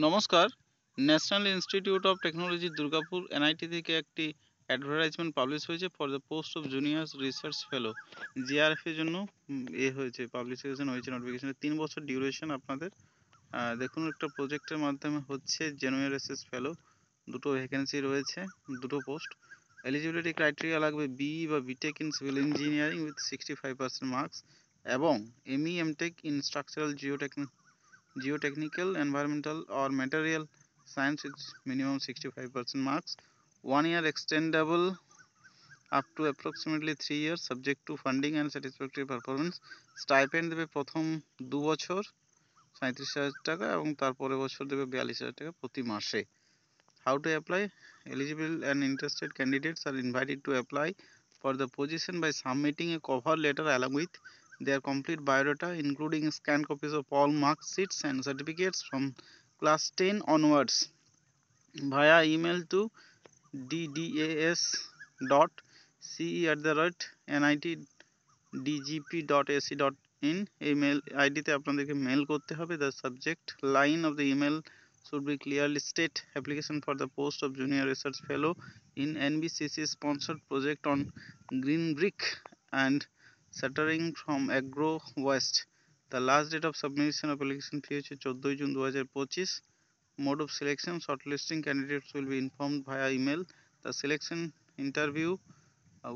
নমস্কার। National institute of technology Durgapur NIT থেকে একটি অ্যাডভার্টাইজমেন্ট পাবলিশ হয়েছে for the post of junior research fellow. JRF এর জন্য হয়েছে, পাবলিকেশন হয়েছে নোটিফিকেশনে। 3 বছর ডিউরেশন আপনাদের। দেখুন, একটা প্রজেক্টের মাধ্যমে হচ্ছে জুনিয়র রিসার্চ ফেলো। দুটো ভ্যাকেন্সি রয়েছে, দুটো পোস্ট। এলিজিবিলিটি ক্রাইটেরিয়া লাগবে বিই বা BTech in civil engineering with 65% marks এবং ME MTech in structural geotechnical, environmental or material science with minimum 65% marks. 1 year extendable up to approximately 3 years subject to funding and satisfactory performance. Stipend দেবে প্রথম 2 বছর 37,000 টাকা এবং তারপরের বছর দেবে 42,000 টাকা প্রতি মাসে। How to apply? Eligible and interested candidates are invited to apply for the position by submitting a cover letter along with their complete biodata, including scanned copies of all mark sheets and certificates from class 10 onwards, via email to ddas.ce@nitdgp.ac.in। এই mail আইডিতে আপনাদেরকে mail করতে হবে। The subject line of the email should be clearly state application for the post of junior research fellow in NBCC sponsored project on green brick and shuttering from agro waste. The last date of submission of application fee হচ্ছে 14 June 2025। Mode of selection: shortlisting candidates will be informed via email. The selection interview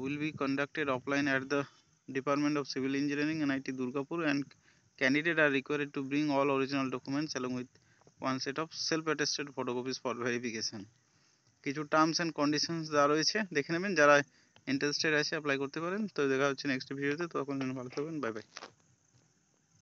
will be conducted offline at the Department of Civil Engineering, NIT Durgapur, and candidates are required to bring all original documents along with one set of self-attested photocopies for verification. কিছু terms and conditions দেওয়া রয়েছে, দেখে নেবেন। যারা interested আছে apply করতে পারেন। তো দেখা হচ্ছে নেক্সট ভিডিওতে। তখন ভালো থাকবেন। Bye bye.